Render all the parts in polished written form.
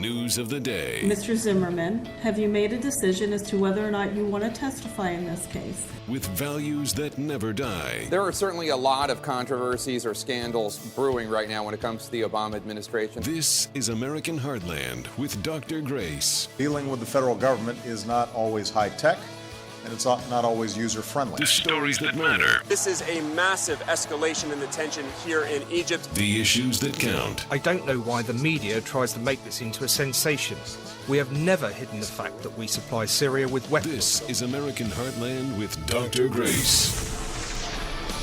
news of the day. Mr. Zimmerman, have you made a decision as to whether or not you want to testify in this case? With values that never die. There are certainly a lot of controversies or scandals brewing right now when it comes to the Obama administration. This is American Heartland with Dr. Grace. Dealing with the federal government is not always high-tech, and it's not always user-friendly. The stories that matter. This is a massive escalation in the tension here in Egypt. The issues that count. I don't know why the media tries to make this into a sensation. We have never hidden the fact that we supply Syria with weapons. This is American Heartland with Dr. Grace.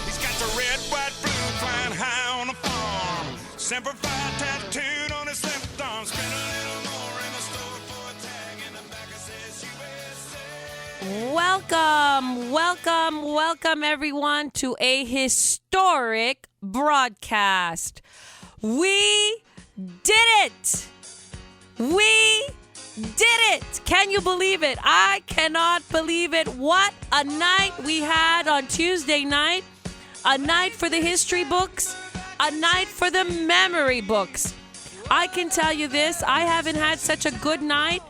He's got the red, white, blue flying high on the farm. Semper Fi tattooed on his left arm. Spend a little more in the store for a tag in the back that says USA. Welcome everyone to a historic broadcast. We did it. We did it. Can you believe it? I cannot believe it. What a night we had on Tuesday night. A night for the history books. A night for the memory books. I can tell you this. I haven't had such a good night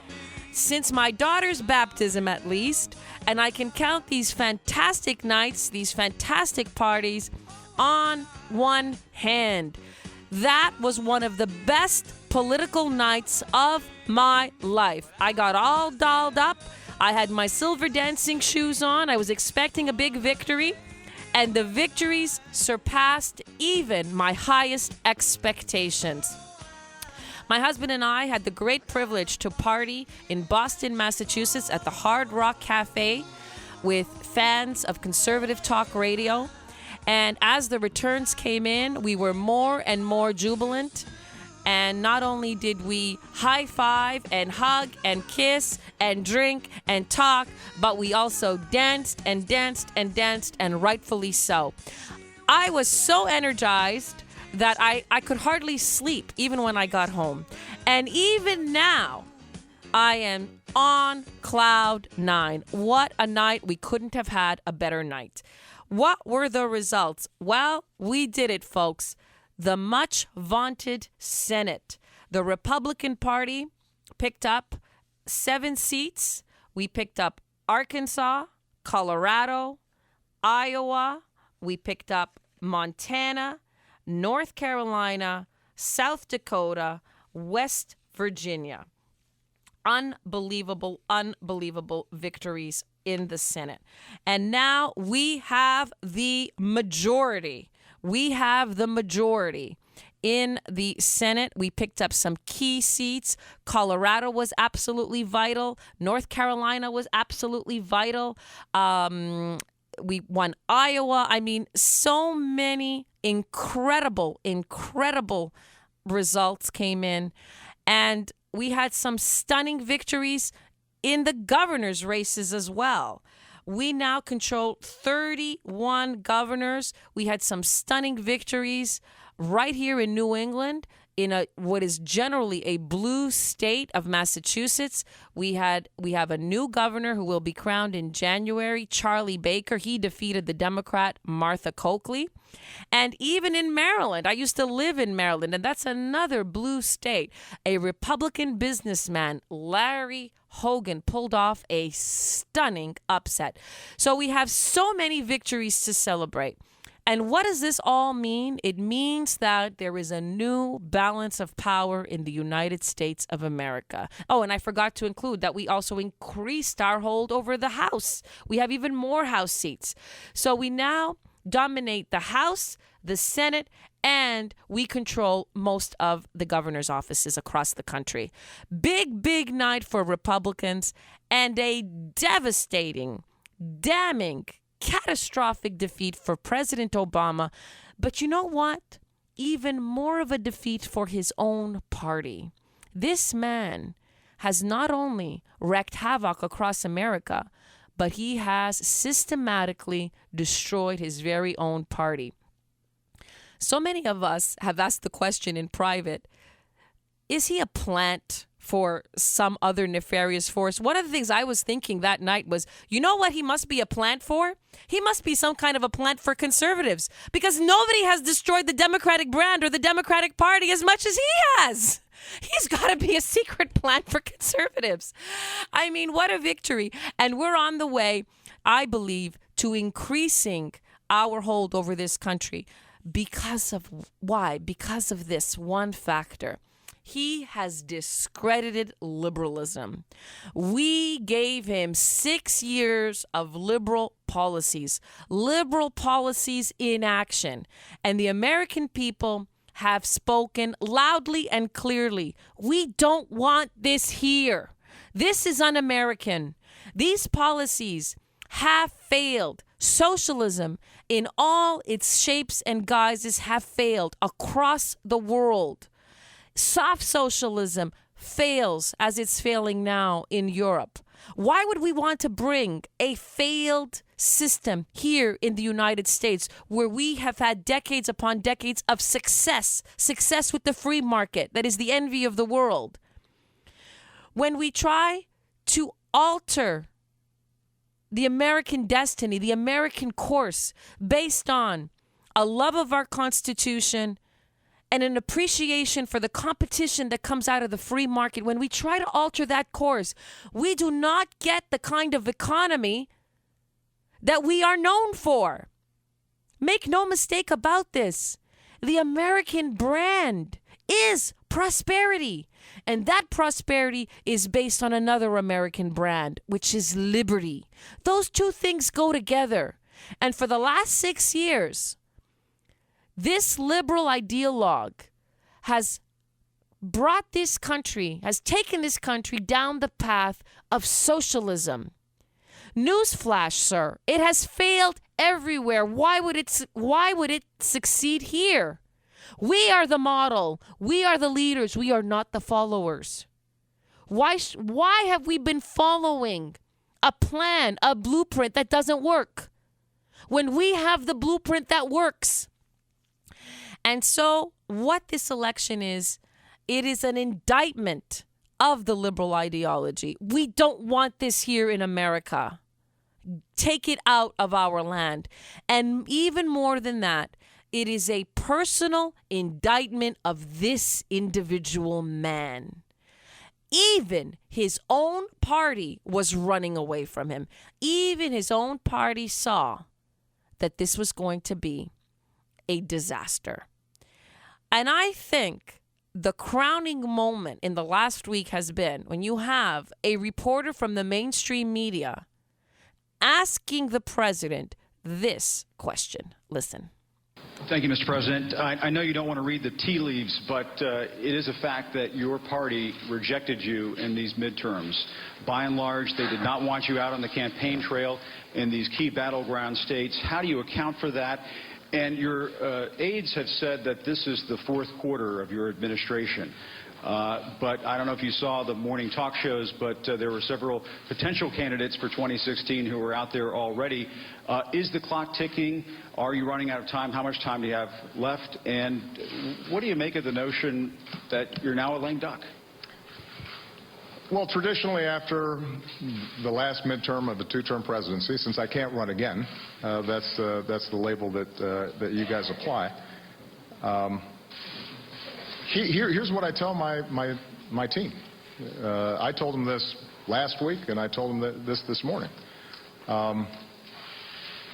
since my daughter's baptism, at least. And I can count these fantastic nights, these fantastic parties on one hand. That was one of the best political nights of my life. I got all dolled up. I had my silver dancing shoes on. I was expecting a big victory. And the victories surpassed even my highest expectations. My husband and I had the great privilege to party in Boston, Massachusetts at the Hard Rock Cafe with fans of conservative talk radio. And as the returns came in, we were more and more jubilant. And not only did we high five and hug and kiss and drink and talk, but we also danced and danced and danced, and rightfully so. I was so energized that I could hardly sleep even when I got home. And even now, I am on cloud nine. What a night. We couldn't have had a better night. What were the results? Well, we did it, folks. The much vaunted Senate. The Republican Party picked up 7 seats. We picked up Arkansas, Colorado, Iowa. We picked up Montana, North Carolina, South Dakota, West Virginia. Unbelievable victories in the Senate. And now we have the majority. We have the majority in the Senate. We picked up some key seats. Colorado was absolutely vital. North Carolina was absolutely vital. We won Iowa. I mean, so many incredible results came in. And we had some stunning victories in the governor's races as well. We now control 31 governors. We had some stunning victories right here in New England, in what is generally a blue state of Massachusetts. We have a new governor who will be crowned in January, Charlie Baker. He defeated the Democrat Martha Coakley. And even in Maryland, I used to live in Maryland, and that's another blue state. A Republican businessman, Larry Hogan, pulled off a stunning upset. So we have so many victories to celebrate. And what does this all mean? It means that there is a new balance of power in the United States of America. Oh, and I forgot to include that we also increased our hold over the House. We have even more House seats. So we now dominate the House, the Senate, and we control most of the governor's offices across the country. Big night for Republicans, and a devastating, damning, catastrophic defeat for President Obama. But you know what? Even more of a defeat for his own party. This man has not only wreaked havoc across America, but he has systematically destroyed his very own party. So many of us have asked the question in private, is he a plant for some other nefarious force. One of the things I was thinking that night was, you know what he must be a plant for? He must be some kind of a plant for conservatives, because nobody has destroyed the Democratic brand or the Democratic Party as much as he has. He's got to be a secret plant for conservatives. I mean, what a victory. And we're on the way, I believe, to increasing our hold over this country. Because of why? Because of this one factor. He has discredited liberalism. We gave him 6 years of liberal policies in action. And the American people have spoken loudly and clearly. We don't want this here. This is un-American. These policies have failed. Socialism in all its shapes and guises have failed across the world. Soft socialism fails as it's failing now in Europe. Why would we want to bring a failed system here in the United States, where we have had decades upon decades of success with the free market that is the envy of the world? When we try to alter the American destiny, the American course, based on a love of our Constitution and an appreciation for the competition that comes out of the free market, when we try to alter that course, we do not get the kind of economy that we are known for. Make no mistake about this. The American brand is prosperity. And that prosperity is based on another American brand, which is liberty. Those two things go together. And for the last 6 years, this liberal ideologue has brought this country, has taken this country down the path of socialism. Newsflash, sir, it has failed everywhere. Why would it succeed here? We are the model. We are the leaders. We are not the followers. Why have we been following a plan, a blueprint that doesn't work, when we have the blueprint that works? And so what this election is, it is an indictment of the liberal ideology. We don't want this here in America. Take it out of our land. And even more than that, it is a personal indictment of this individual man. Even his own party was running away from him. Even his own party saw that this was going to be a disaster. And I think the crowning moment in the last week has been when you have a reporter from the mainstream media asking the president this question. Listen. Thank you, Mr. President. I know you don't want to read the tea leaves, but it is a fact that your party rejected you in these midterms. By and large, they did not want you out on the campaign trail in these key battleground states. How do you account for that? And your aides have said that this is the fourth quarter of your administration. But I don't know if you saw the morning talk shows, but there were several potential candidates for 2016 who are out there already. Is the clock ticking? Are you running out of time? How much time do you have left? And what do you make of the notion that you're now a lame duck? Well, traditionally, after the last midterm of the two-term presidency, since I can't run again, that's the label that you guys apply. Here's what I tell my team. I told them this last week, and I told them this morning.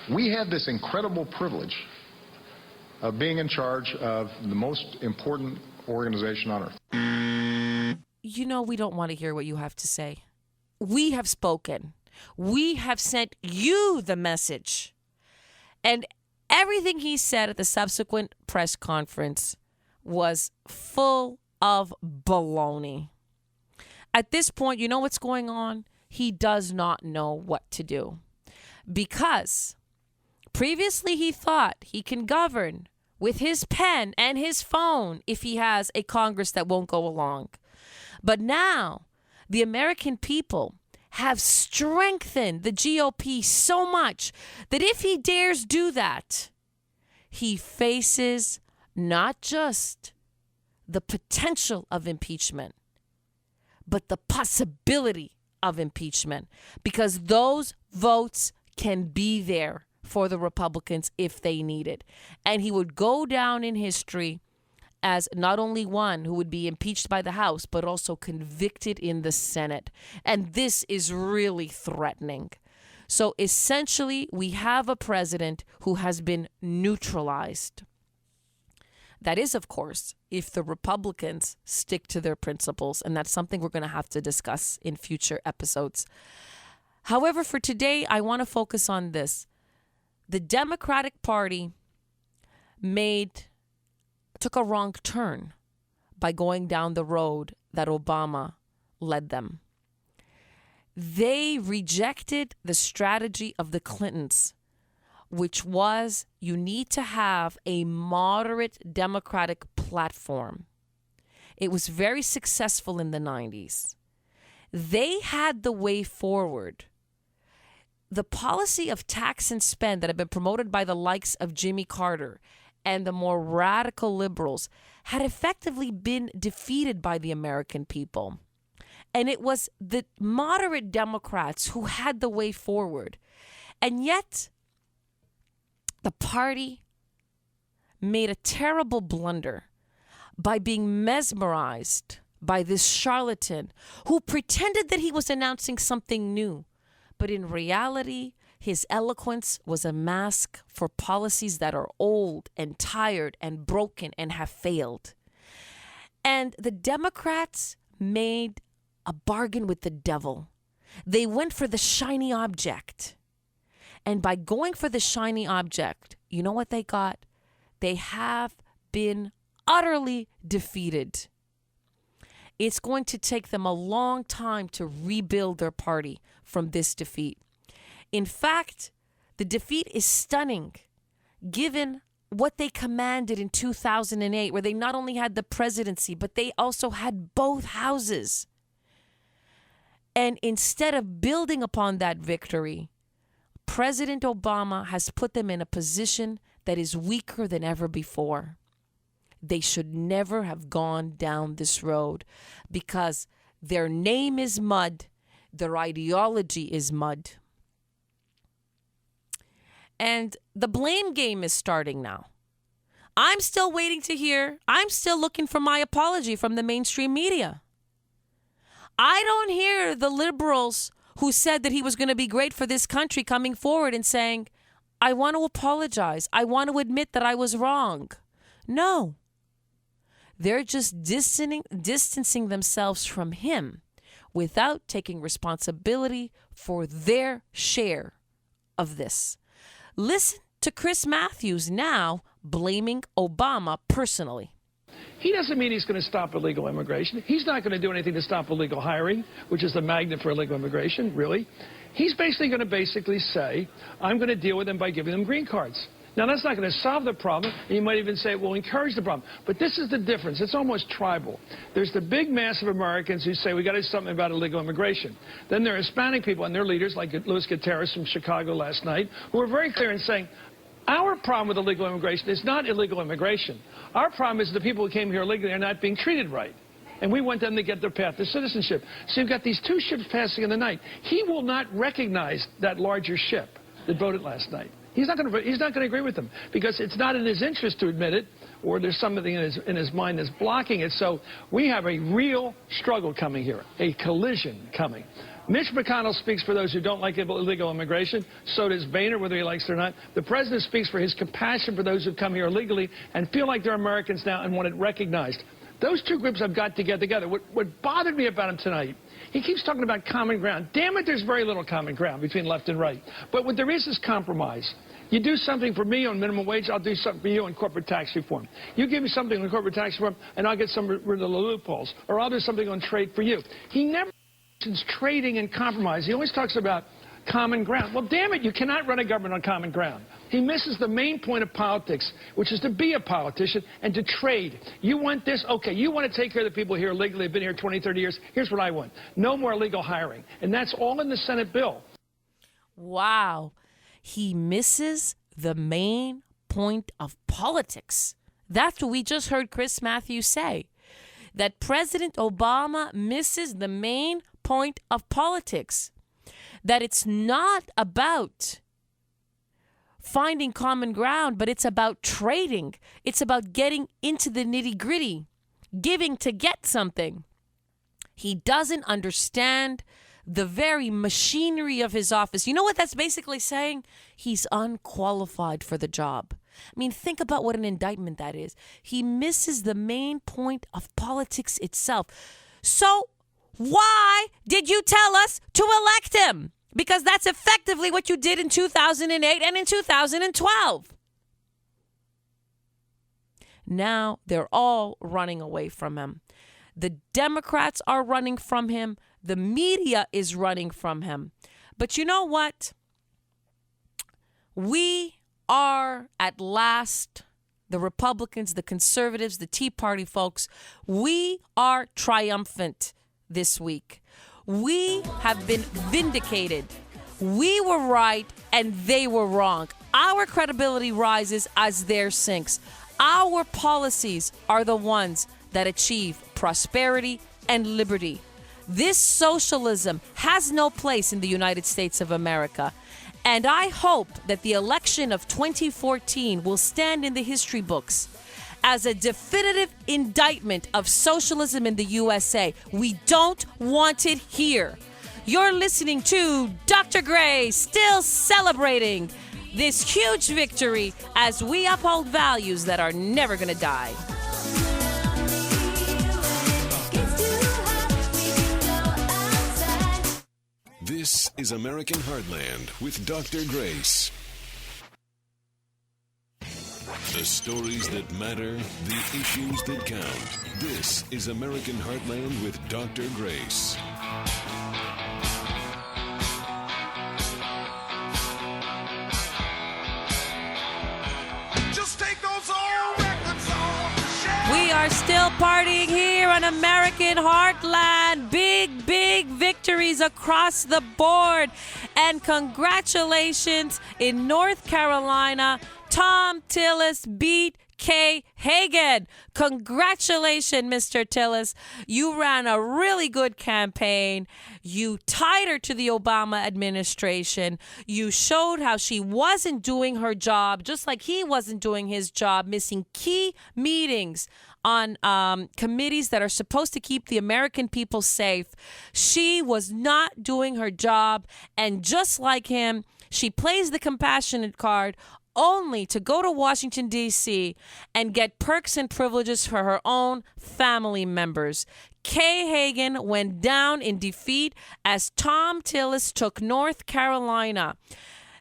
We have this incredible privilege of being in charge of the most important organization on earth. You know, we don't want to hear what you have to say. We have spoken. We have sent you the message. And everything he said at the subsequent press conference was full of baloney. At this point, you know what's going on? He does not know what to do. Because previously he thought he can govern with his pen and his phone if he has a Congress that won't go along. But now the American people have strengthened the GOP so much that if he dares do that, he faces not just the potential of impeachment, but the possibility of impeachment, because those votes can be there for the Republicans if they need it. And he would go down in history as not only one who would be impeached by the House, but also convicted in the Senate. And this is really threatening. So essentially, we have a president who has been neutralized. That is, of course, if the Republicans stick to their principles, and that's something we're going to have to discuss in future episodes. However, for today, I want to focus on this. The Democratic Party took a wrong turn by going down the road that Obama led them. They rejected the strategy of the Clintons, which was you need to have a moderate Democratic platform. It was very successful in the 90s. They had the way forward. The policy of tax and spend that had been promoted by the likes of Jimmy Carter and the more radical liberals had effectively been defeated by the American people. And it was the moderate Democrats who had the way forward. And yet, the party made a terrible blunder by being mesmerized by this charlatan who pretended that he was announcing something new. But in reality, his eloquence was a mask for policies that are old and tired and broken and have failed. And the Democrats made a bargain with the devil. They went for the shiny object. And by going for the shiny object, you know what they got? They have been utterly defeated. It's going to take them a long time to rebuild their party from this defeat. In fact, the defeat is stunning, given what they commanded in 2008, where they not only had the presidency, but they also had both houses. And instead of building upon that victory, President Obama has put them in a position that is weaker than ever before. They should never have gone down this road because their name is mud, their ideology is mud. And the blame game is starting now. I'm still waiting to hear. I'm still looking for my apology from the mainstream media. I don't hear the liberals who said that he was going to be great for this country coming forward and saying, I want to apologize. I want to admit that I was wrong. No. They're just distancing themselves from him without taking responsibility for their share of this. Listen to Chris Matthews now blaming Obama personally. He doesn't mean he's going to stop illegal immigration. He's not going to do anything to stop illegal hiring, which is the magnet for illegal immigration, really. He's basically going to say, I'm going to deal with them by giving them green cards. Now, that's not going to solve the problem, and you might even say it will encourage the problem. But this is the difference. It's almost tribal. There's the big mass of Americans who say we got to do something about illegal immigration. Then there are Hispanic people and their leaders, like Luis Gutierrez from Chicago last night, who are very clear in saying, our problem with illegal immigration is not illegal immigration. Our problem is the people who came here illegally are not being treated right. And we want them to get their path to citizenship. So you've got these two ships passing in the night. He will not recognize that larger ship that voted last night. He's not going to agree with them because it's not in his interest to admit it, or there's something in his mind that's blocking it. So we have a real struggle coming here, a collision coming. Mitch McConnell speaks for those who don't like illegal immigration. So does Boehner, whether he likes it or not. The president speaks for his compassion for those who come here illegally and feel like they're Americans now and want it recognized. Those two groups have got to get together. What bothered me about him tonight, he keeps talking about common ground. Damn it, there's very little common ground between left and right. But what there is compromise. You do something for me on minimum wage, I'll do something for you on corporate tax reform. You give me something on corporate tax reform, and I'll get some rid of the loopholes. Or I'll do something on trade for you. He never mentions trading and compromise. He always talks about common ground. Well, damn it, you cannot run a government on common ground. He misses the main point of politics, which is to be a politician and to trade. You want this? Okay, you want to take care of the people here illegally, have been here 20, 30 years. Here's what I want. No more illegal hiring. And that's all in the Senate bill. Wow. He misses the main point of politics. That's what we just heard Chris Matthews say. that President Obama misses the main point of politics, that it's not about finding common ground, but it's about trading. It's about getting into the nitty-gritty, giving to get something. He doesn't understand the very machinery of his office. You know what that's basically saying? He's unqualified for the job. I mean, think about what an indictment that is. He misses the main point of politics itself. So why did you tell us to elect him? Because that's effectively what you did in 2008 and in 2012. Now they're all running away from him. The Democrats are running from him. The media is running from him. But you know what? We are at last, the Republicans, the conservatives, the Tea Party folks, we are triumphant this week. We have been vindicated. We were right and they were wrong. Our credibility rises as theirs sinks. Our policies are the ones that achieve prosperity and liberty. This socialism has no place in the United States of America. And I hope that the election of 2014 will stand in the history books as a definitive indictment of socialism in the USA. We don't want it here. You're listening to Dr. Gray, still celebrating this huge victory as we uphold values that are never going to die. This is American Heartland with Dr. Grace. The stories that matter, the issues that count. This is American Heartland with Dr. Grace. Just take those old records off the shelf. We are still partying here on American Heartland. Big victories across the board. And congratulations in North Carolina. Tom Tillis beat Kay Hagan. Congratulations, Mr. Tillis. You ran a really good campaign. You tied her to the Obama administration. You showed how she wasn't doing her job, just like he wasn't doing his job, missing key meetings on committees that are supposed to keep the American people safe. She was not doing her job. And just like him, she plays the compassionate card only to go to Washington, D.C. and get perks and privileges for her own family members. Kay Hagan went down in defeat as Tom Tillis took North Carolina.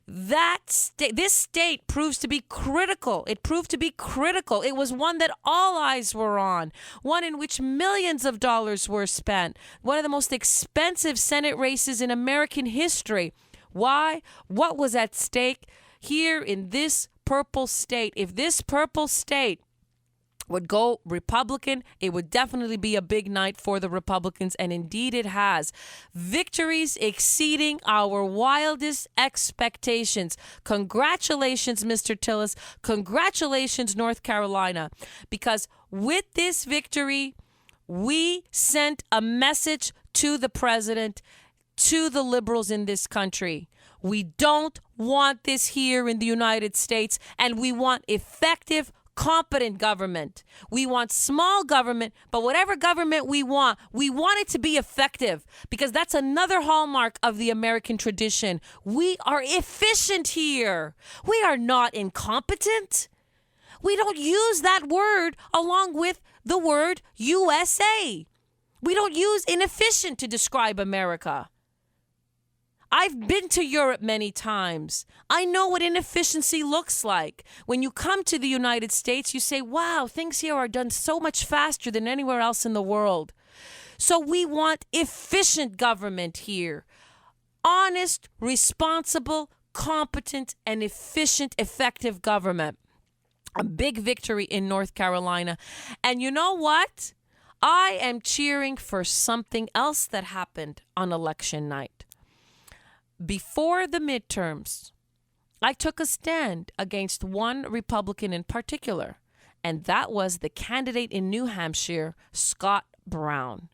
This state proves to be critical. It proved to be critical. It was one that all eyes were on, one in which millions of dollars were spent, one of the most expensive Senate races in American history. Why? What was at stake? Here in this purple state, if this purple state would go Republican, it would definitely be a big night for the Republicans, and indeed it has. Victories exceeding our wildest expectations. Congratulations, Mr. Tillis. Congratulations, North Carolina, because with this victory, we sent a message to the president, to the liberals in this country. We don't want this here in the United States, and we want effective, competent government. We want small government, but whatever government we want it to be effective, because that's another hallmark of the American tradition. We are efficient here. We are not incompetent. We don't use that word along with the word USA. We don't use inefficient to describe America. I've been to Europe many times. I know what inefficiency looks like. When you come to the United States, you say, wow, things here are done so much faster than anywhere else in the world. So we want efficient government here. Honest, responsible, competent, and efficient, effective government. A big victory in North Carolina. And you know what? I am cheering for something else that happened on election night. Before the midterms, I took a stand against one Republican in particular, And that was the candidate in New Hampshire, Scott Brown.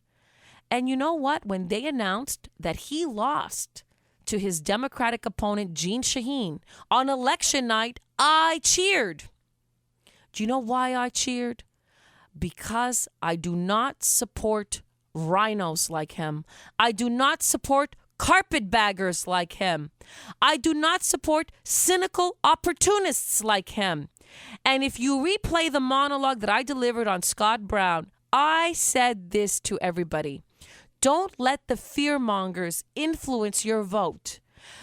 And you know what? When they announced that he lost to his Democratic opponent, Jeanne Shaheen, on election night, I cheered. Do you know why I cheered? Because I do not support rhinos like him. I do not support carpetbaggers like him. I do not support cynical opportunists like him. And if you replay the monologue that I delivered on Scott Brown, I said this to everybody. Don't let the fearmongers influence your vote.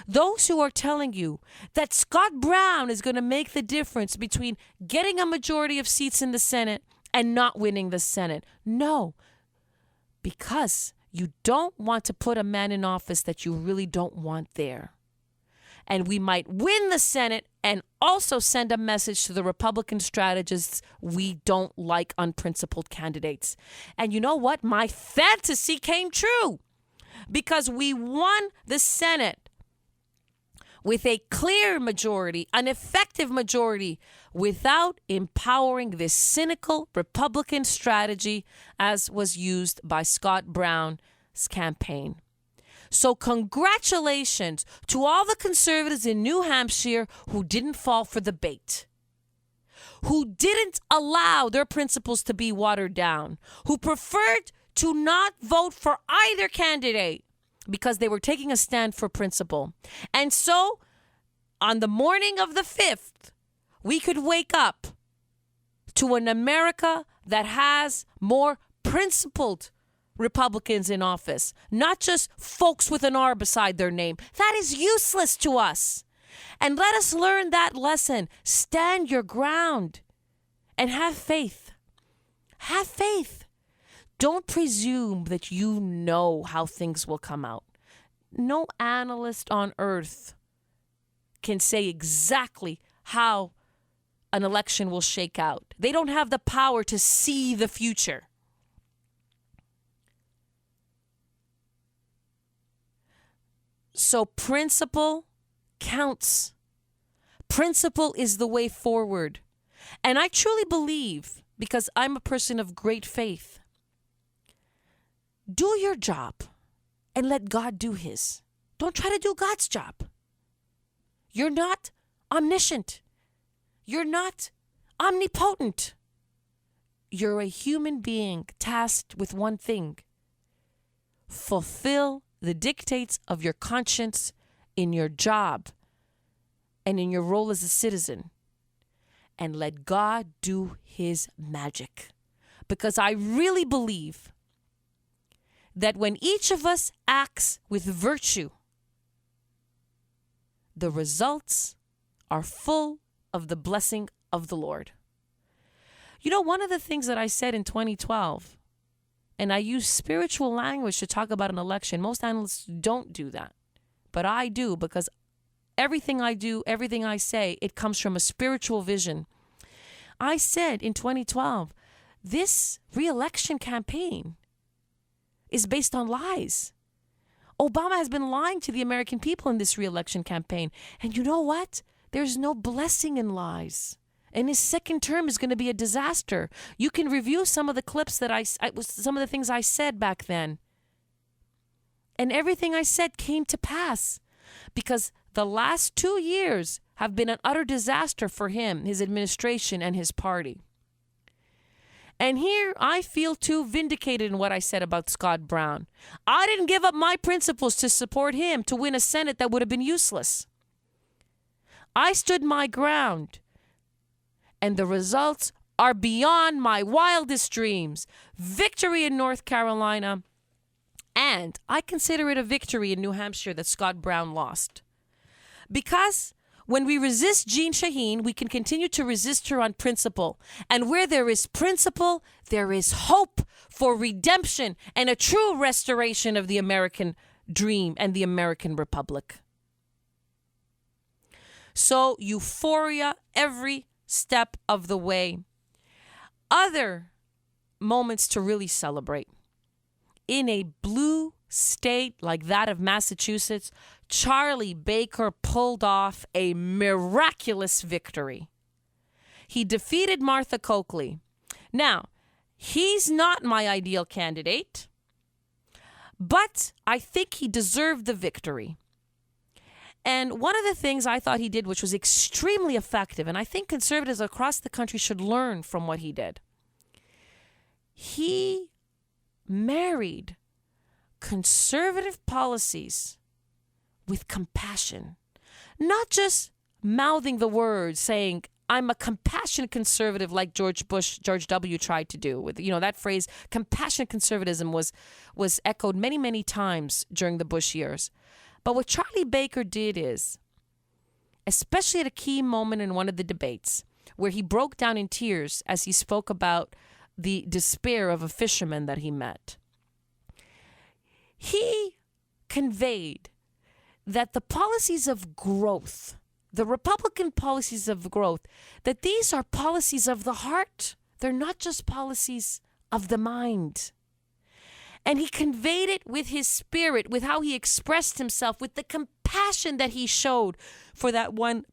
Those who are telling you that Scott Brown is going to make the difference between getting a majority of seats in the Senate and not winning the Senate. No, because you don't want to put a man in office that you really don't want there. And we might win the Senate and also send a message to the Republican strategists we don't like unprincipled candidates. And you know what? My fantasy came true because we won the Senate with a clear majority, an effective majority, without empowering this cynical Republican strategy as was used by Scott Brown's campaign. So congratulations to all the conservatives in New Hampshire who didn't fall for the bait, who didn't allow their principles to be watered down, who preferred to not vote for either candidate because they were taking a stand for principle. And so on the morning of the 5th, we could wake up to an America that has more principled Republicans in office, not just folks with an R beside their name. That is useless to us. And let us learn that lesson. Stand your ground and have faith. Have faith. Don't presume that you know how things will come out. No analyst on earth can say exactly how an election will shake out. They don't have the power to see the future. So principle counts. Principle is the way forward. And I truly believe, because I'm a person of great faith, do your job and let God do his. Don't try to do God's job. You're not omniscient. You're not omnipotent. You're a human being tasked with one thing: fulfill the dictates of your conscience in your job and in your role as a citizen, and let God do his magic. Because I really believe that when each of us acts with virtue, the results are full of the blessing of the Lord. You know, one of the things that I said in 2012, and I use spiritual language to talk about an election. Most analysts don't do that. But I do, because everything I do, everything I say, it comes from a spiritual vision. I said in 2012, this re-election campaign is based on lies. Obama has been lying to the American people in this re-election campaign. And you know what? There's no blessing in lies. And his second term is going to be a disaster. You can review some of the clips that some of the things I said back then. And everything I said came to pass, because the last 2 years have been an utter disaster for him, his administration, and his party. And here I feel too vindicated in what I said about Scott Brown. I didn't give up my principles to support him to win a Senate that would have been useless. I stood my ground. And the results are beyond my wildest dreams. Victory in North Carolina. And I consider it a victory in New Hampshire that Scott Brown lost. Because when we resist Jeanne Shaheen, we can continue to resist her on principle. And where there is principle, there is hope for redemption and a true restoration of the American dream and the American Republic. So euphoria every step of the way. Other moments to really celebrate. In a blue state like that of Massachusetts, Charlie Baker pulled off a miraculous victory. He defeated Martha Coakley. Now, he's not my ideal candidate, but I think he deserved the victory. And one of the things I thought he did, which was extremely effective, and I think conservatives across the country should learn from what he did, he married conservative policies with compassion, not just mouthing the words saying, I'm a compassionate conservative like George W. tried to do. With that phrase, compassionate conservatism was echoed many, many times during the Bush years. But what Charlie Baker did is, especially at a key moment in one of the debates, where he broke down in tears as he spoke about the despair of a fisherman that he met, he conveyed that the policies of growth, the Republican policies of growth, that these are policies of the heart. They're not just policies of the mind. And he conveyed it with his spirit, with how he expressed himself, with the compassion that he showed for that one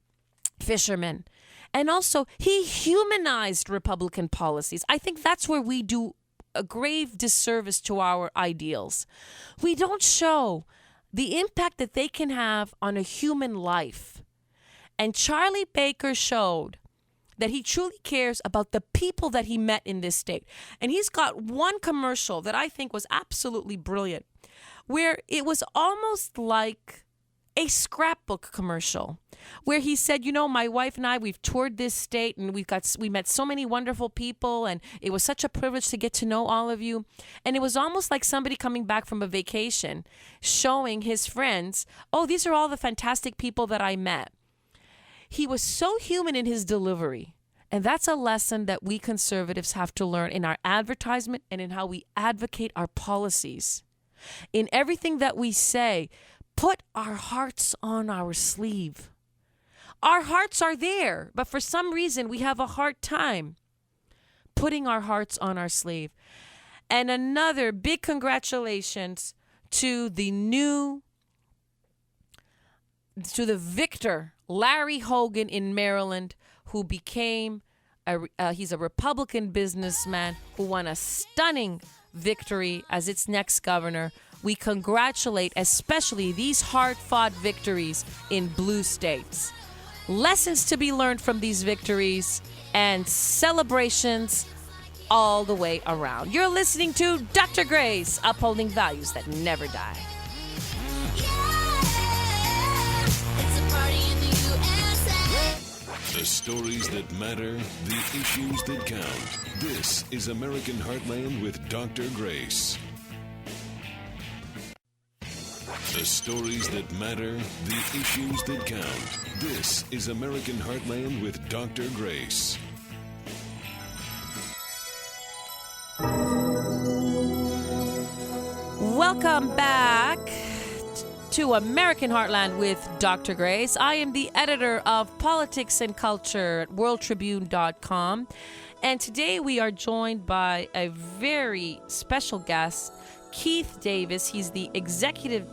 fisherman. And also, he humanized Republican policies. I think that's where we do a grave disservice to our ideals. We don't show the impact that they can have on a human life. And Charlie Baker showed that he truly cares about the people that he met in this state. And he's got one commercial that I think was absolutely brilliant, where it was almost like a scrapbook commercial, where he said, my wife and I, we've toured this state and we met so many wonderful people, and it was such a privilege to get to know all of you. And it was almost like somebody coming back from a vacation, showing his friends, oh, these are all the fantastic people that I met. He was so human in his delivery. And that's a lesson that we conservatives have to learn in our advertisement and in how we advocate our policies. In everything that we say, put our hearts on our sleeve. Our hearts are there, but for some reason we have a hard time putting our hearts on our sleeve. And another big congratulations to the victor, Larry Hogan in Maryland, who became he's a Republican businessman who won a stunning victory as its next governor. We congratulate especially these hard-fought victories in blue states. Lessons to be learned from these victories and celebrations all the way around. You're listening to Dr. Grace, upholding values that never die. The stories that matter, the issues that count. This is American Heartland with Dr. Grace. The stories that matter, the issues that count. This is American Heartland with Dr. Grace. Welcome back to American Heartland with Dr. Grace. I am the editor of Politics and Culture at worldtribune.com. And today we are joined by a very special guest, Keith Davies. He's the executive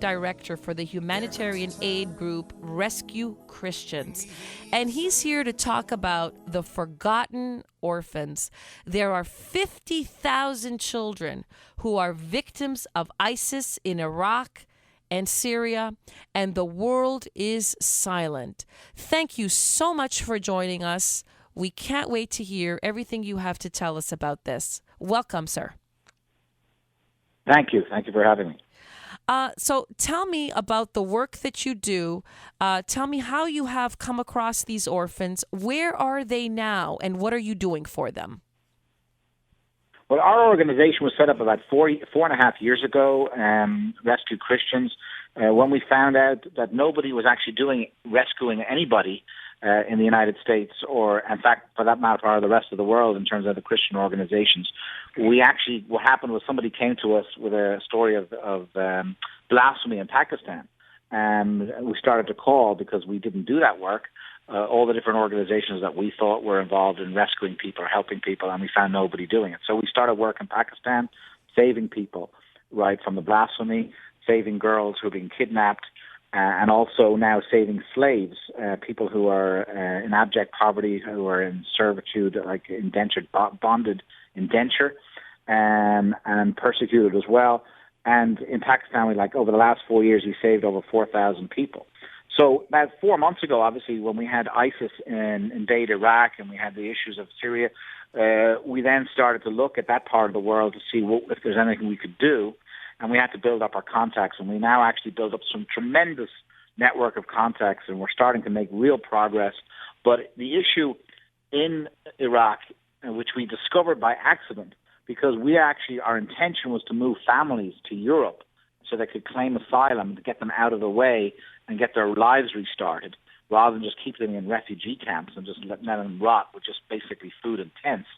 director for the humanitarian aid group Rescue Christians. And he's here to talk about the forgotten orphans. There are 50,000 children who are victims of ISIS in Iraq and Syria, and the world is silent. Thank you so much for joining us. We can't wait to hear everything you have to tell us about this. Welcome, sir. Thank you. Thank you for having me. So tell me about the work that you do. Tell me how you have come across these orphans. Where are they now, and what are you doing for them? Well, our organization was set up about 4.5 years ago, Rescue Christians, when we found out that nobody was actually rescuing anybody in the United States, or in fact, for that matter, the rest of the world in terms of the Christian organizations. What happened was somebody came to us with a story of blasphemy in Pakistan. And we started to call, because we didn't do that work, all the different organizations that we thought were involved in rescuing people or helping people, and we found nobody doing it. So we started work in Pakistan, saving people, right, from the blasphemy, saving girls who are being kidnapped, and also now saving slaves, people who are in abject poverty, who are in servitude, like bonded indenture, and persecuted as well. And in Pakistan, over the last 4 years, we saved over 4,000 people. So about 4 months ago, obviously, when we had ISIS invade Iraq and we had the issues of Syria, we then started to look at that part of the world to see if there's anything we could do. And we had to build up our contacts. And we now actually build up some tremendous network of contacts, and we're starting to make real progress. But the issue in Iraq, which we discovered by accident, because our intention was to move families to Europe so they could claim asylum, to get them out of the way and get their lives restarted, rather than just keep them in refugee camps and just let them rot with just basically food and tents.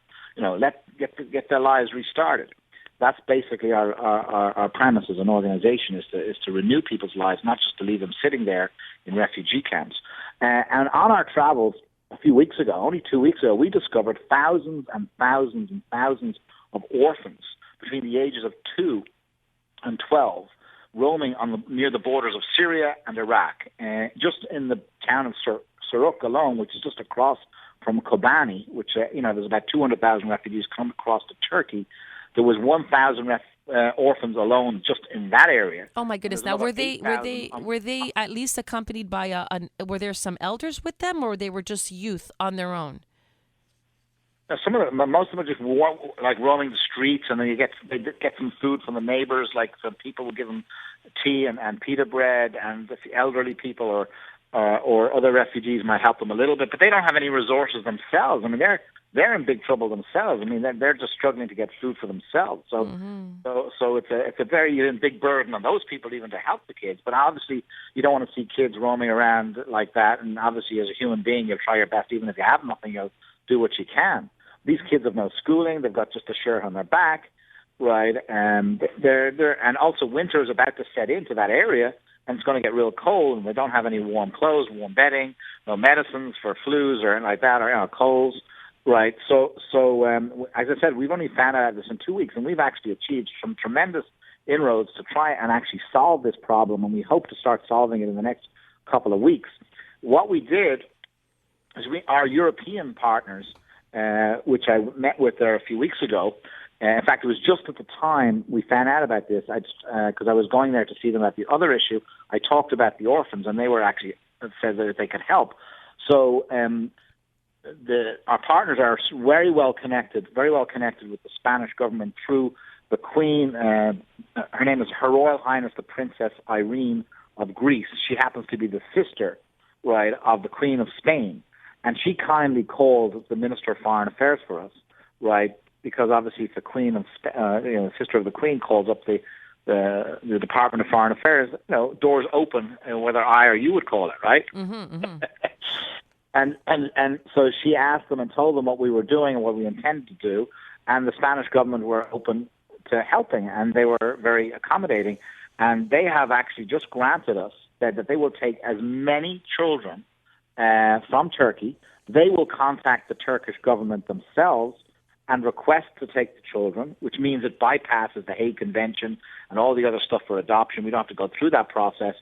Get their lives restarted. That's basically our premise as an organization, is to renew people's lives, not just to leave them sitting there in refugee camps. And on our travels a few weeks ago, only 2 weeks ago, we discovered thousands and thousands and thousands of orphans between the ages of 2 and 12 roaming near the borders of Syria and Iraq. Just in the town of Suruk alone, which is just across from Kobani, which, there's about 200,000 refugees come across to Turkey. There was 1,000 orphans alone just in that area. Oh my goodness! Now, were they at least accompanied by were there some elders with them, or they were just youth on their own? Most of them are just roaming the streets, and then they get some food from the neighbors. Like some people will give them tea and pita bread, and the elderly people or other refugees might help them a little bit, but they don't have any resources themselves. I mean, they're in big trouble themselves. I mean, they're just struggling to get food for themselves. So, so it's a very big burden on those people even to help the kids. But obviously, you don't want to see kids roaming around like that. And obviously, as a human being, you'll try your best. Even if you have nothing, you'll do what you can. These kids have no schooling. They've got just a shirt on their back, right? And and also winter is about to set into that area, and it's going to get real cold, and they don't have any warm clothes, warm bedding, no medicines for flus or anything like that, or colds, right? So as I said, we've only found out this in 2 weeks, and we've actually achieved some tremendous inroads to try and actually solve this problem, and we hope to start solving it in the next couple of weeks. What we did is our European partners, which I met with there a few weeks ago. In fact, it was just at the time we found out about this, because I was going there to see them about the other issue. I talked about the orphans, and they were actually said that they could help. So our partners are very well connected with the Spanish government through the Queen. Her name is Her Royal Highness the Princess Irene of Greece. She happens to be the sister, right, of the Queen of Spain. And she kindly called the Minister of Foreign Affairs for us, right? Because obviously, if the Queen of, sister of the Queen calls up the Department of Foreign Affairs, doors open, whether I or you would call it, right? And so she asked them and told them what we were doing and what we intended to do, and the Spanish government were open to helping, and they were very accommodating, and they have actually just granted us that they will take as many children from Turkey. They will contact the Turkish government themselves and request to take the children, which means it bypasses the Hague Convention and all the other stuff for adoption. We don't have to go through that process.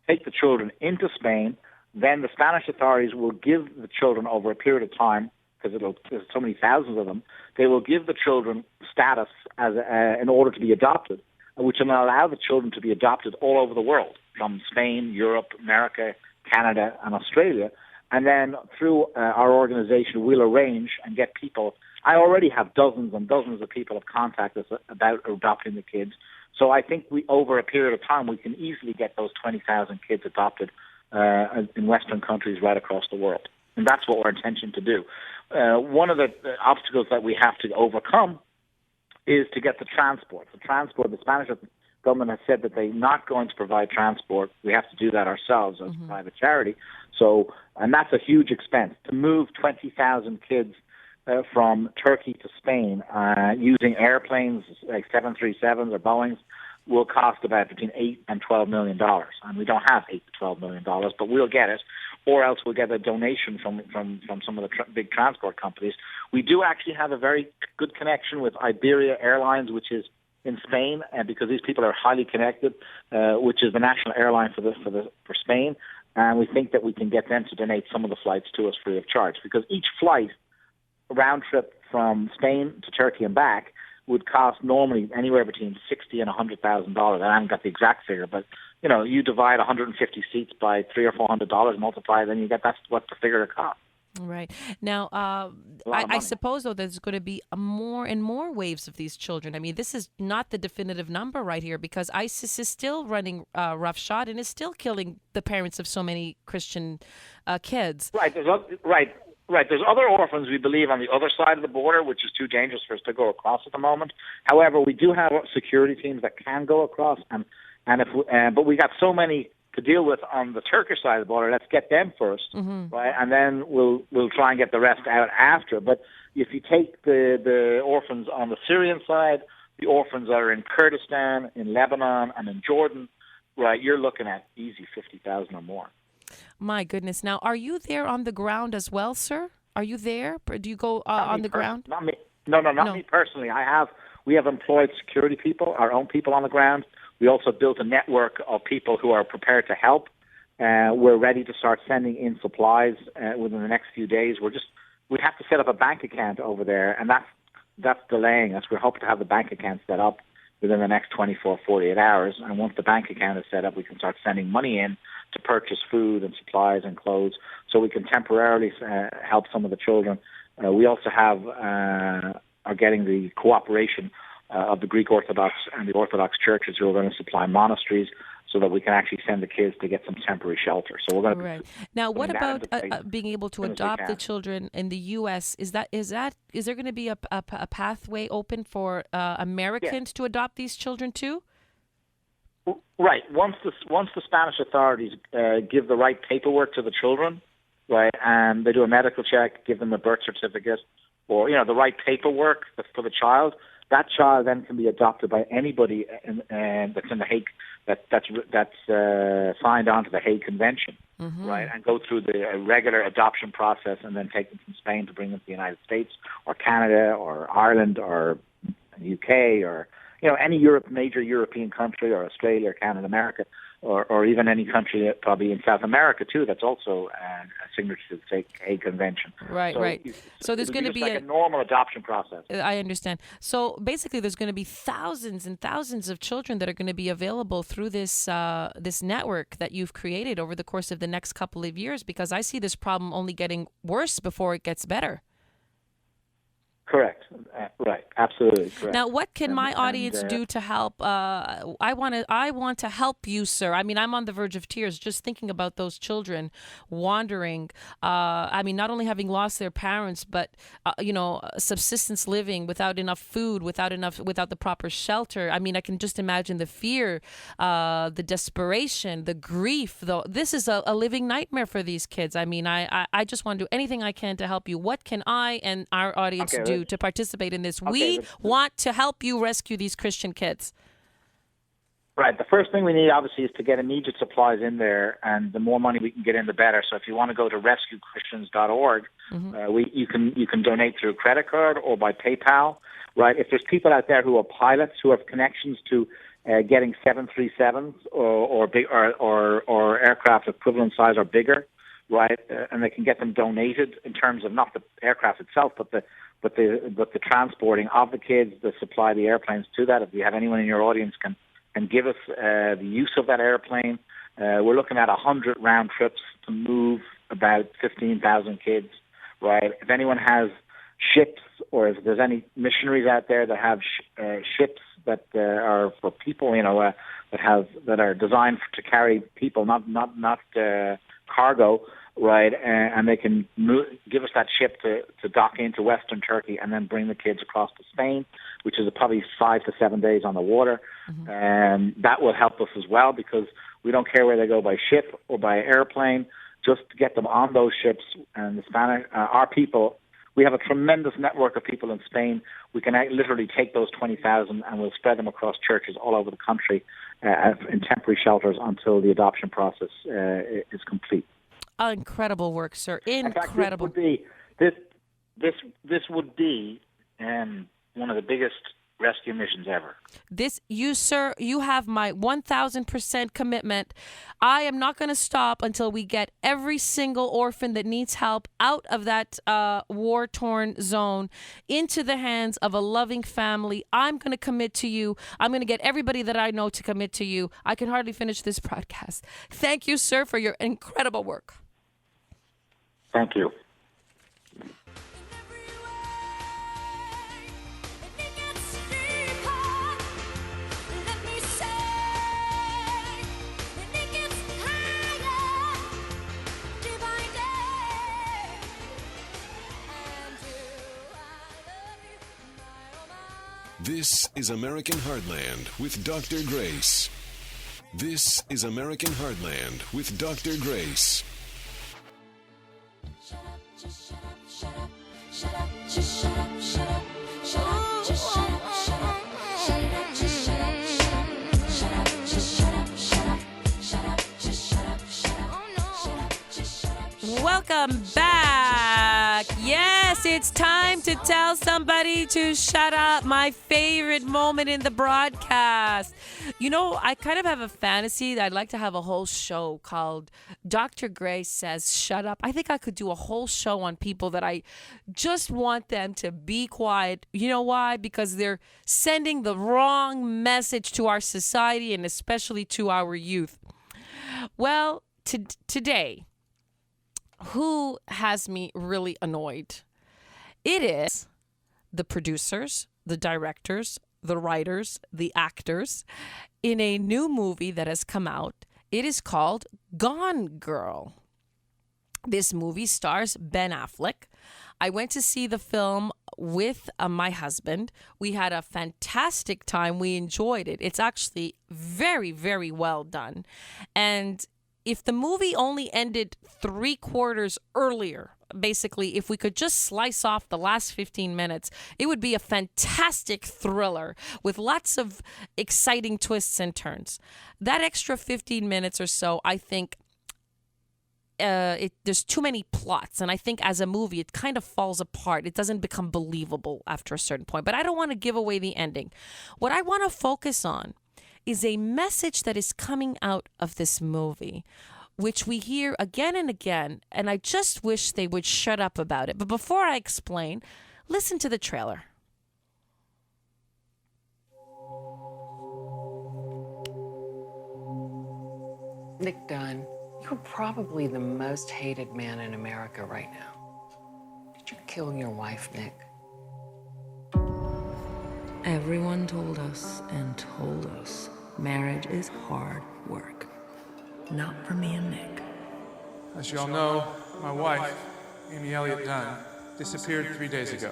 Take the children into Spain. Then the Spanish authorities will give the children over a period of time, because there's so many thousands of them, they will give the children status in order to be adopted, which will allow the children to be adopted all over the world, from Spain, Europe, America, Canada, and Australia. And then through our organization, we'll arrange and get people. I already have dozens and dozens of people have contacted us about adopting the kids. So I think over a period of time, we can easily get those 20,000 kids adopted in Western countries right across the world. And that's what we're intention to do. One of the obstacles that we have to overcome is to get the transport. The Spanish government has said that they're not going to provide transport. We have to do that ourselves as a private charity. So, and that's a huge expense. To move 20,000 kids from Turkey to Spain using airplanes like 737s or Boeings will cost about between $8 and $12 million. And we don't have $8 to $12 million, but we'll get it. Or else we'll get a donation from some of the big transport companies. We do actually have a very good connection with Iberia Airlines, which is in Spain, and because these people are highly connected, which is the national airline for Spain, and we think that we can get them to donate some of the flights to us free of charge, because each flight round trip from Spain to Turkey and back would cost normally anywhere between $60,000 and $100,000. I haven't got the exact figure, but you divide 150 seats by $300 or $400, multiply, then you get that's what the figure it costs. Right. Now, I suppose, though, there's going to be more and more waves of these children. I mean, this is not the definitive number right here, because ISIS is still running roughshod and is still killing the parents of so many Christian kids. Right. There's other orphans, we believe, on the other side of the border, which is too dangerous for us to go across at the moment. However, we do have security teams that can go across, but we got so many to deal with on the Turkish side of the border. Let's get them first, right? And then we'll try and get the rest out after. But if you take the orphans on the Syrian side, the orphans that are in Kurdistan, in Lebanon, and in Jordan, right, you're looking at easy 50,000 or more. My goodness. Now, are you there on the ground as well, sir? Are you there? Do you go on the ground? Not me. No, not me personally. We have employed security people, our own people on the ground. We also built a network of people who are prepared to help. We're ready to start sending in supplies within the next few days. We have to set up a bank account over there, and that's delaying us. We're hoping to have the bank account set up within the next 24, 48 hours. And once the bank account is set up, we can start sending money in to purchase food and supplies and clothes, so we can temporarily help some of the children. We also are getting the cooperation of the Greek Orthodox and the Orthodox churches, who are going to supply monasteries, so that we can actually send the kids to get some temporary shelter. So we're going to. Right. Now, what about being able to adopt the children in the U.S.? Is there going to be a pathway open for Americans to adopt these children too? Right. Once the Spanish authorities give the right paperwork to the children, right, and they do a medical check, give them a birth certificate, or the right paperwork for the child, that child then can be adopted by anybody that's in the Hague, that's signed on to the Hague Convention, right, and go through the regular adoption process, and then take them from Spain to bring them to the United States or Canada or Ireland or the UK or any major European country, or Australia or Canada, America, or even any country probably in South America too, that's also a signature to the Hague Convention. Right. So there's going to be a normal adoption process. I understand. So basically, there's going to be thousands and thousands of children that are going to be available through this network that you've created over the course of the next couple of years, because I see this problem only getting worse before it gets better. Correct. Right. Absolutely correct. Now, what can my audience do to help? I want to help you, sir. I mean, I'm on the verge of tears just thinking about those children wandering. I mean, not only having lost their parents, but subsistence living without enough food, without the proper shelter. I mean, I can just imagine the fear, the desperation, the grief. Though this is a living nightmare for these kids. I mean, I just want to do anything I can to help you. What can I and our audience do to participate in this? We want to help you rescue these Christian kids. Right. The first thing we need, obviously, is to get immediate supplies in there, and the more money we can get in, the better. So if you want to go to rescuechristians.org, you can donate through credit card or by PayPal. Right. If there's people out there who are pilots who have connections to getting 737s or aircraft equivalent size or bigger, right, and they can get them donated in terms of not the aircraft itself, but the transporting of the kids, the supply the airplanes to that. If you have anyone in your audience can give us the use of that airplane, we're looking at 100 round trips to move about 15,000 kids, right? If anyone has ships, or if there's any missionaries out there that have ships that are for people, that are designed to carry people, not cargo, right? And they can give us that ship to dock into Western Turkey and then bring the kids across to Spain, which is probably 5 to 7 days on the water. And that will help us as well, because we don't care where they go by ship or by airplane, just to get them on those ships. And the Spanish, our people, we have a tremendous network of people in Spain. We can literally take those 20,000 and we'll spread them across churches all over the country in temporary shelters until the adoption process is complete. Incredible work, sir. Incredible. In fact, this would be one of the biggest rescue missions ever. You, sir, you have my 1,000% commitment. I am not going to stop until we get every single orphan that needs help out of that war-torn zone into the hands of a loving family. I'm going to commit to you. I'm going to get everybody that I know to commit to you. I can hardly finish this broadcast. Thank you, sir, for your incredible work. Thank you. This is American Heartland with Dr. Grace. This is American Heartland with Dr. Grace. Shut up, just shut up, shut up, shut up, just shut up, shut up, shut up, just shut up, shut up, shut up, just shut up, shut up, shut up, just shut up, shut up, shut up, just shut up, shut up, shut up, just shut up. Welcome back. Yes, it's time to tell somebody to shut up. My favorite moment in the broadcast. You know, I kind of have a fantasy that I'd like to have a whole show called Dr. Grace Says Shut Up. I think I could do a whole show on people that I just want them to be quiet. You know why? Because they're sending the wrong message to our society and especially to our youth. Well, today, who has me really annoyed? It is the producers, the directors, the writers, the actors in a new movie that has come out. It is called Gone Girl. This movie stars Ben Affleck. I went to see the film with my husband. We had a fantastic time. We enjoyed it. It's actually very, very well done. And if the movie only ended 3/4 earlier, basically, if we could just slice off the last 15 minutes, it would be a fantastic thriller with lots of exciting twists and turns. That extra 15 minutes or so, I think there's too many plots. And I think as a movie, it kind of falls apart. It doesn't become believable after a certain point. But I don't want to give away the ending. What I want to focus on is a message that is coming out of this movie, which we hear again and again, and I just wish they would shut up about it. But before I explain, listen to the trailer. Nick Dunn, you're probably the most hated man in America right now. Did you kill your wife, Nick? Everyone told us marriage is hard work. Not for me and Nick. As you all know, my wife, Amy Elliott Dunn, disappeared 3 days ago.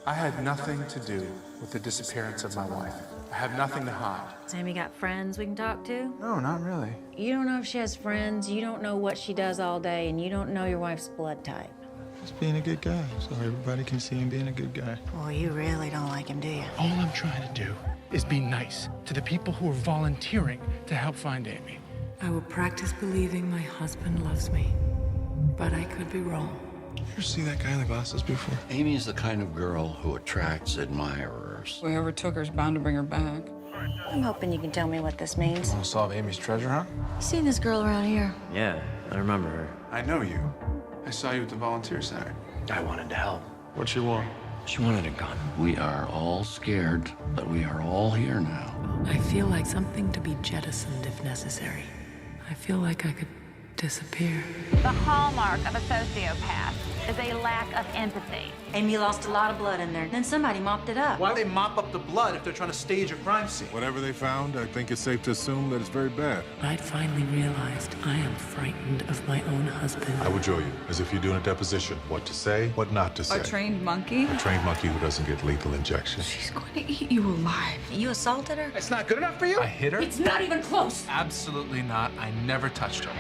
I had nothing to do with the disappearance of my wife. I have nothing to hide. Amy got friends we can talk to? No, not really. You don't know if she has friends, you don't know what she does all day, and you don't know your wife's blood type. Just being a good guy, so everybody can see him being a good guy. Well, you really don't like him, do you? All I'm trying to do is be nice to the people who are volunteering to help find Amy. I will practice believing my husband loves me, but I could be wrong. You ever see that guy in the glasses before? Amy's the kind of girl who attracts admirers. Whoever took her is bound to bring her back. I'm hoping you can tell me what this means. Want to solve Amy's treasure hunt? You seen this girl around here? Yeah, I remember her. I know you. I saw you at the volunteer center. I wanted to help. What'd she want? She wanted a gun. We are all scared, but we are all here now. I feel like something to be jettisoned if necessary. I feel like I could disappear. The hallmark of a sociopath is a lack of empathy. Amy lost a lot of blood in there. Then somebody mopped it up. Why do they mop up the blood if they're trying to stage a crime scene? Whatever they found, I think it's safe to assume that it's very bad. I'd finally realized I am frightened of my own husband. I would drill you, as if you're doing a deposition. What to say, what not to say. A trained monkey? A trained monkey who doesn't get lethal injections. She's going to eat you alive. You assaulted her? It's not good enough for you? I hit her? It's not even close. Absolutely not. I never touched her.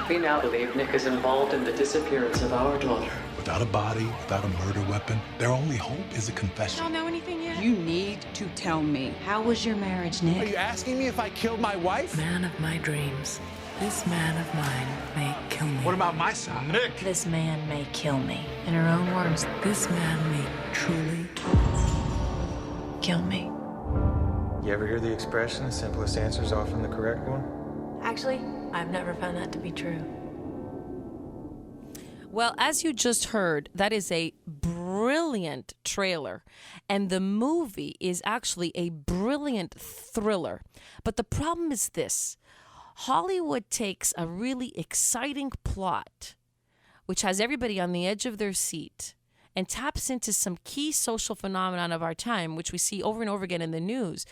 We now believe Nick is involved in the disappearance of our daughter. Without a body, without a murder weapon, their only hope is a confession. Don't know anything yet? You need to tell me. How was your marriage, Nick? Are you asking me if I killed my wife? Man of my dreams. This man of mine may kill me. What about my son, Nick? This man may kill me. In her own words. This man may truly kill me. You ever hear the expression, the simplest answer is often the correct one? Actually, I've never found that to be true. Well, as you just heard, that is a brilliant trailer. And the movie is actually a brilliant thriller. But the problem is this. Hollywood takes a really exciting plot, which has everybody on the edge of their seat, and taps into some key social phenomenon of our time, which we see over and over again in the news.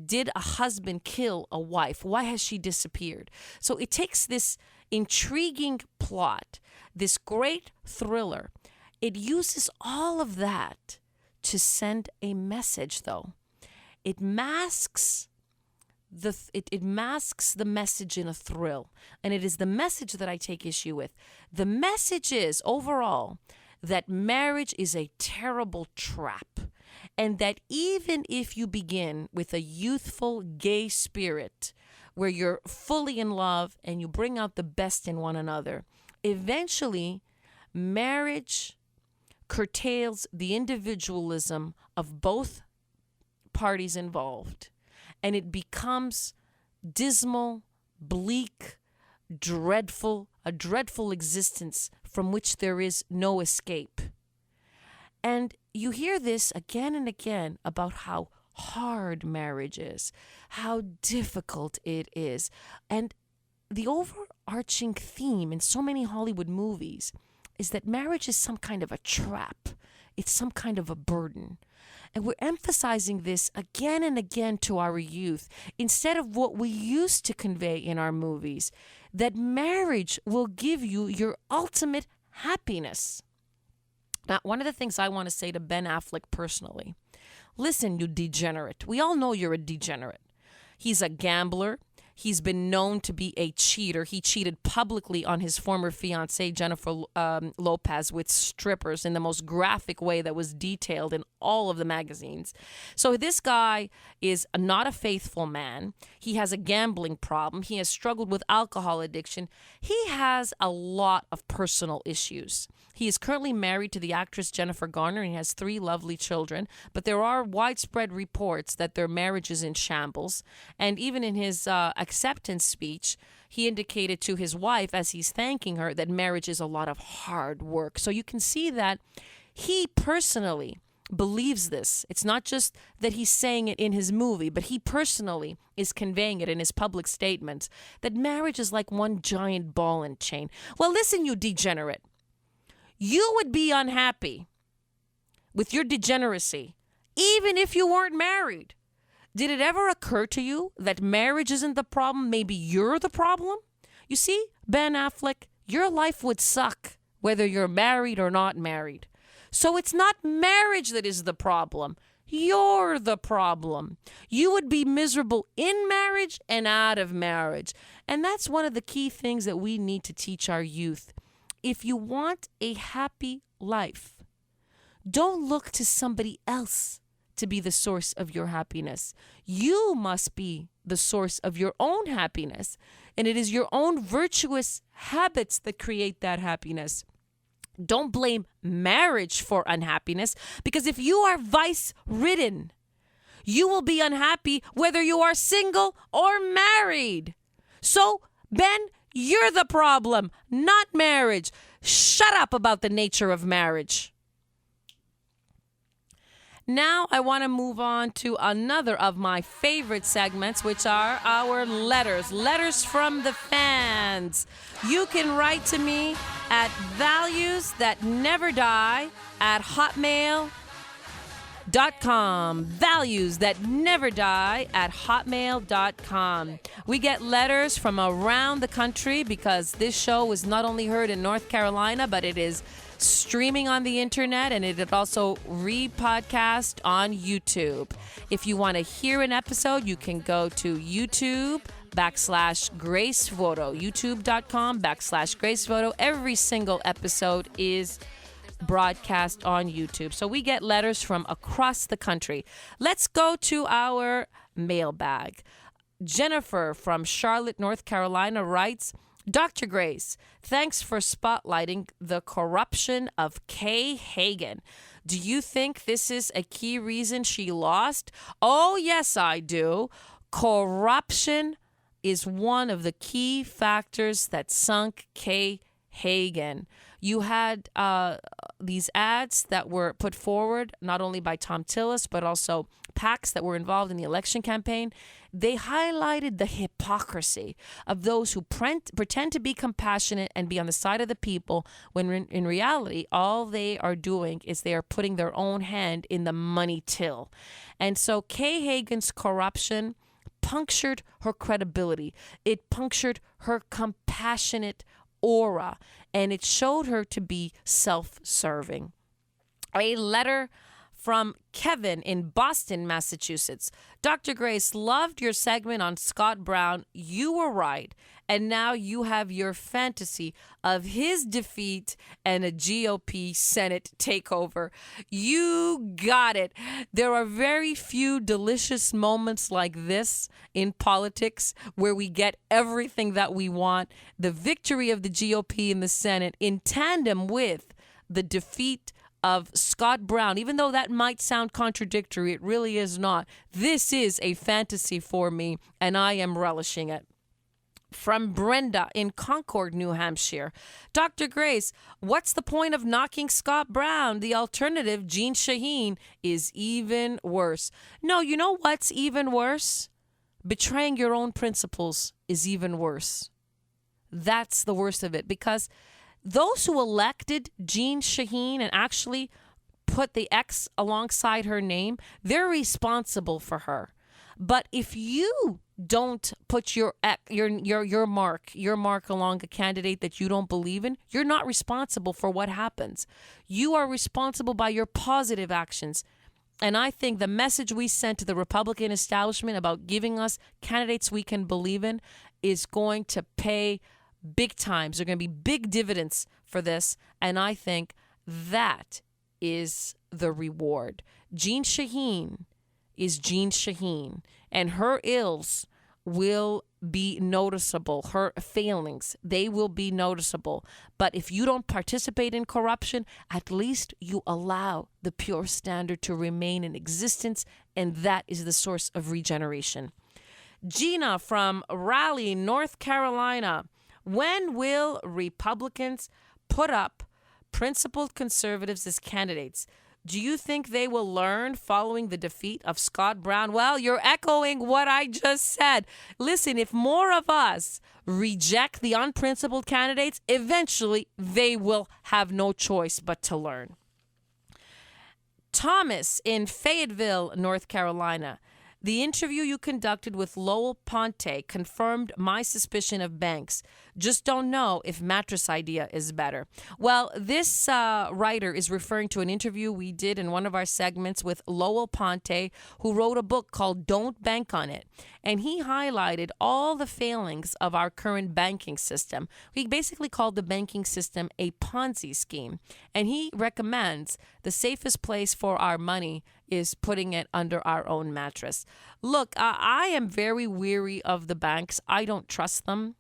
Did a husband kill a wife? Why has she disappeared? So it takes this intriguing plot, this great thriller. It uses all of that to send a message, though. It masks it masks the message in a thrill, and it is the message that I take issue with. The message is overall that marriage is a terrible trap, and that even if you begin with a youthful gay spirit where you're fully in love and you bring out the best in one another, eventually marriage curtails the individualism of both parties involved, and it becomes dismal, bleak, dreadful, a dreadful existence from which there is no escape. And you hear this again and again about how hard marriage is, how difficult it is. And the overarching theme in so many Hollywood movies is that marriage is some kind of a trap. It's some kind of a burden. And we're emphasizing this again and again to our youth, instead of what we used to convey in our movies, that marriage will give you your ultimate happiness. Now, one of the things I want to say to Ben Affleck personally, listen, you degenerate. We all know you're a degenerate. He's a gambler. He's been known to be a cheater. He cheated publicly on his former fiancée, Jennifer Lopez, with strippers in the most graphic way that was detailed in all of the magazines. So this guy is not a faithful man. He has a gambling problem. He has struggled with alcohol addiction. He has a lot of personal issues. He is currently married to the actress Jennifer Garner, and he has 3 lovely children. But there are widespread reports that their marriage is in shambles. And even in his acceptance speech, he indicated to his wife, as he's thanking her, that marriage is a lot of hard work. So you can see that he personally believes this. It's not just that he's saying it in his movie, but he personally is conveying it in his public statements, that marriage is like one giant ball and chain. Well, listen, you degenerate. You would be unhappy with your degeneracy, even if you weren't married. Did it ever occur to you that marriage isn't the problem? Maybe you're the problem? You see, Ben Affleck, your life would suck whether you're married or not married. So it's not marriage that is the problem. You're the problem. You would be miserable in marriage and out of marriage. And that's one of the key things that we need to teach our youth. If you want a happy life, don't look to somebody else to be the source of your happiness. You must be the source of your own happiness. And it is your own virtuous habits that create that happiness. Don't blame marriage for unhappiness, because if you are vice-ridden, you will be unhappy whether you are single or married. So, Ben, you're the problem, not marriage. Shut up about the nature of marriage. Now I want to move on to another of my favorite segments, which are our letters from the fans. You can write to me at valuesthatneverdie at hotmail.com. Valuesthatneverdie at hotmail.com. We get letters from around the country because this show is not only heard in North Carolina, but it is streaming on the internet, and it is also re-podcast on YouTube. If you want to hear an episode, you can go to YouTube/Grace Vuoto, youtube.com/Grace Vuoto. Every single episode is broadcast on YouTube. So we get letters from across the country. Let's go to our mailbag. Jennifer from Charlotte, North Carolina writes, Dr. Grace, thanks for spotlighting the corruption of Kay Hagan. Do you think this is a key reason she lost? Oh, yes, I do. Corruption is one of the key factors that sunk Kay Hagan. You had these ads that were put forward not only by Tom Tillis, but also PACs that were involved in the election campaign. They highlighted the hypocrisy of those who pretend to be compassionate and be on the side of the people, when in reality, all they are doing is they are putting their own hand in the money till. And so Kay Hagan's corruption punctured her credibility. It punctured her compassionate aura, and it showed her to be self-serving. A letter from Kevin in Boston, Massachusetts. Dr. Grace, loved your segment on Scott Brown. You were right. And now you have your fantasy of his defeat and a GOP Senate takeover. You got it. There are very few delicious moments like this in politics where we get everything that we want. The victory of the GOP in the Senate in tandem with the defeat of Scott Brown. Even though that might sound contradictory, it really is not. This is a fantasy for me, and I am relishing it. From Brenda in Concord, New Hampshire. Dr. Grace, what's the point of knocking Scott Brown? The alternative, Jeanne Shaheen, is even worse. No, you know what's even worse? Betraying your own principles is even worse. That's the worst of it, because those who elected Jeanne Shaheen and actually put the X alongside her name, they're responsible for her. But if you don't put your mark along a candidate that you don't believe in, you're not responsible for what happens. You are responsible by your positive actions. And I think the message we sent to the Republican establishment about giving us candidates we can believe in is going to pay big times. There are going to be big dividends for this. And I think that is the reward. Jeanne Shaheen is Jeanne Shaheen, and her ills will be noticeable. Her failings, they will be noticeable. But if you don't participate in corruption, at least you allow the pure standard to remain in existence, and that is the source of regeneration. Gina from Raleigh, North Carolina. When will Republicans put up principled conservatives as candidates? Do you think they will learn following the defeat of Scott Brown? Well, you're echoing what I just said. Listen, if more of us reject the unprincipled candidates, eventually they will have no choice but to learn. Thomas in Fayetteville, North Carolina. The interview you conducted with Lowell Ponte confirmed my suspicion of banks. Just don't know if mattress idea is better. Well, this writer is referring to an interview we did in one of our segments with Lowell Ponte, who wrote a book called Don't Bank on It. And he highlighted all the failings of our current banking system. He basically called the banking system a Ponzi scheme. And he recommends the safest place for our money is putting it under our own mattress. Look, I am very weary of the banks. I don't trust them.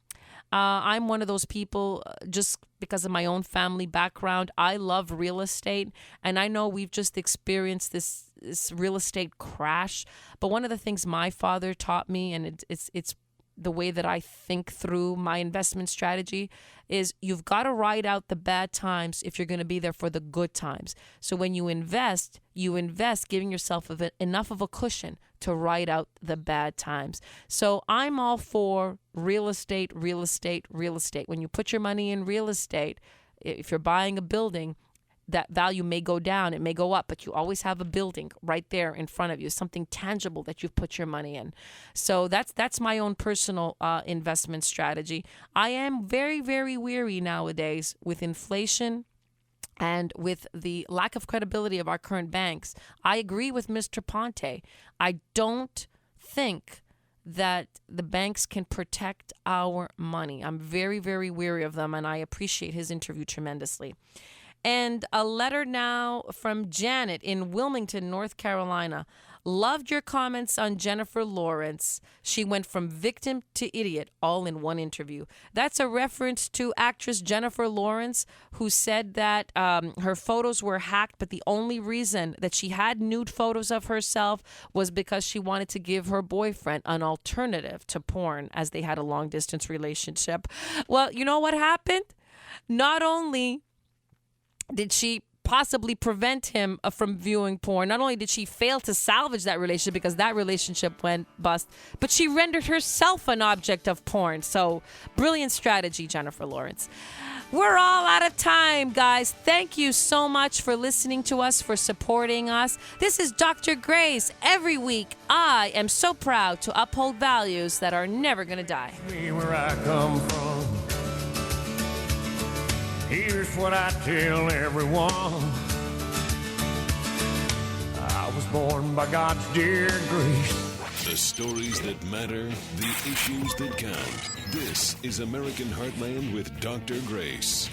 I'm one of those people, just because of my own family background, I love real estate. And I know we've just experienced this real estate crash. But one of the things my father taught me, and it's the way that I think through my investment strategy, is you've got to ride out the bad times if you're going to be there for the good times. So when you invest giving yourself enough of a cushion to ride out the bad times. So I'm all for real estate, real estate, real estate. When you put your money in real estate, if you're buying a building, that value may go down, it may go up, but you always have a building right there in front of you, something tangible that you've put your money in. So that's my own personal investment strategy. I am very, very weary nowadays with inflation and with the lack of credibility of our current banks. I agree with Mr. Ponte. I don't think that the banks can protect our money. I'm very, very weary of them, and I appreciate his interview tremendously. And a letter now from Janet in Wilmington, North Carolina. Loved your comments on Jennifer Lawrence. She went from victim to idiot all in one interview. That's a reference to actress Jennifer Lawrence, who said that her photos were hacked, but the only reason that she had nude photos of herself was because she wanted to give her boyfriend an alternative to porn, as they had a long-distance relationship. Well, you know what happened? Not only did she possibly prevent him from viewing porn, not only did she fail to salvage that relationship because that relationship went bust, but she rendered herself an object of porn. So, brilliant strategy, Jennifer Lawrence. We're all out of time, guys. Thank you so much for listening to us, for supporting us. This is Dr. Grace. Every week, I am so proud to uphold values that are never going to die. Where I come from. Here's what I tell everyone. I was born by God's dear grace. The stories that matter, the issues that count. This is American Heartland with Dr. Grace.